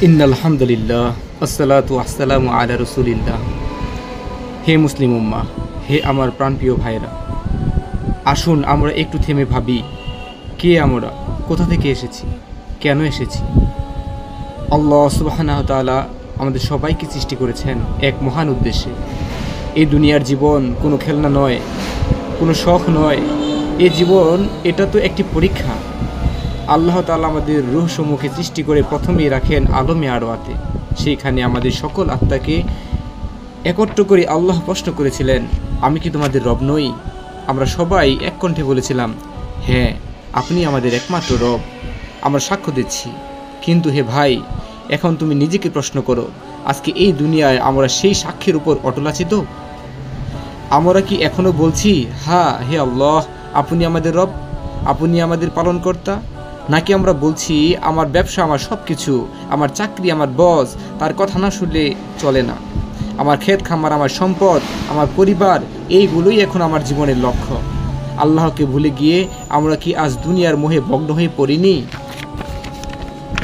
ইন্নাল হামদুলিল্লাহ আসসালাতু আসসালামু আলা রাসূলিল্লাহ। হে মুসলিম উম্মাহ, হে আমার প্রাণপ্রিয় ভাইরা, আসুন আমরা একটু থেমে ভাবি, কে আমরা, কোথা থেকে এসেছি, কেন এসেছি। আল্লাহ সুবহানাহু ওয়া তাআলা আমাদের সবাইকে সৃষ্টি করেছেন এক মহান উদ্দেশ্যে। এই দুনিয়ার জীবন কোনো খেলনা নয়, কোনো শখ নয়। এই জীবন এটা তো একটি পরীক্ষা। আল্লাহ তাআলা আমাদের রূহসমূহকে সৃষ্টি করে প্রথমেই রাখেন আলমে আরওয়াতে। সেইখানে আমাদের সকল আত্মাকে একত্র করে আল্লাহ প্রশ্ন করেছিলেন, আমি কি তোমাদের রব নই? আমরা সবাই এক কণ্ঠে বলেছিলাম, হ্যাঁ, আপনি আমাদের একমাত্র রব, আমরা সাক্ষ্য দিচ্ছি। কিন্তু হে ভাই, এখন তুমি নিজেকে প্রশ্ন করো, আজকে এই দুনিয়ায় আমরা সেই সাক্ষ্যের উপর অটল আছি তো? আমরা কি এখনও বলছি, হ্যাঁ হে আল্লাহ, আপনি আমাদের রব, আপনি আমাদের পালনকর্তা? নাকি আমরা বলছি, আমার ব্যবসা, আমার সব কিছু, আমার চাকরি, আমার বস, তার কথা না শুনলে চলে না, আমার ক্ষেত খামার, আমার সম্পদ, আমার পরিবার, এইগুলোই এখন আমার জীবনের লক্ষ্য। আল্লাহকে ভুলে গিয়ে আমরা কি আজ দুনিয়ার মোহে মগ্ন হয়ে পড়িনি?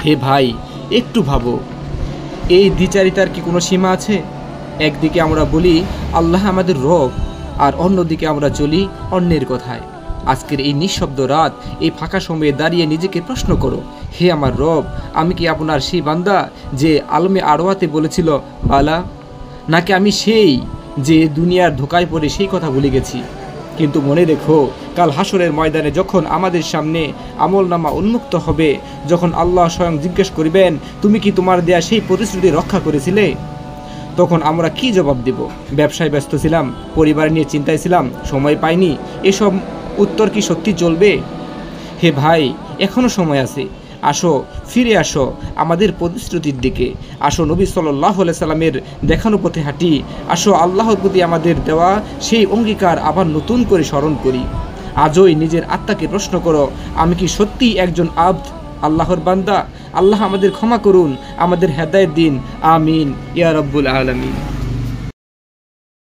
হে ভাই, একটু ভাবো, এই দ্বিচারিতার কি কোনো সীমা আছে? একদিকে আমরা বলি আল্লাহ আমাদের রব, আর অন্যদিকে আমরা চলি অন্যের কথায়। আজকের এই নিঃশব্দ রাত, এই ফাঁকা সময়ে দাঁড়িয়ে নিজেকে প্রশ্ন করো, হে আমার রব, আমি কি আপনার সেই বান্দা যে আলমে আরওয়াতে বলেছিল বালা? নাকি আমি সেই যে দুনিয়ার ধোকায় পড়ে সেই কথা ভুলে গেছি? কিন্তু মনে রেখো, কাল হাসরের ময়দানে যখন আমাদের সামনে আমলনামা উন্মুক্ত হবে, যখন আল্লাহ স্বয়ং জিজ্ঞেস করিবেন, তুমি কি তোমার দেয়া সেই প্রতিশ্রুতি রক্ষা করেছিলে? তখন আমরা কি জবাব দেব? ব্যবসায় ব্যস্ত ছিলাম, পরিবার নিয়ে চিন্তায় ছিলাম, সময় পাইনি, এসব উত্তর কি সত্যি চলবে? হে ভাই, এখনও সময় আছে। আসো, ফিরে আসো আমাদের প্রতিশ্রুতির দিকে। আসো নবী সাল্লাল্লাহু আলাইহি সাল্লামের দেখানো পথে হাঁটি। আসো আল্লাহর প্রতি আমাদের দেওয়া সেই অঙ্গীকার আবার নতুন করে স্মরণ করি। আজই নিজের আত্মাকে প্রশ্ন করো, আমি কি সত্যিই একজন আবদ, আল্লাহর বান্দা? আল্লাহ আমাদের ক্ষমা করুন, আমাদের হেদায়েত দিন। আমিন ইয়া রাব্বুল আলামিন।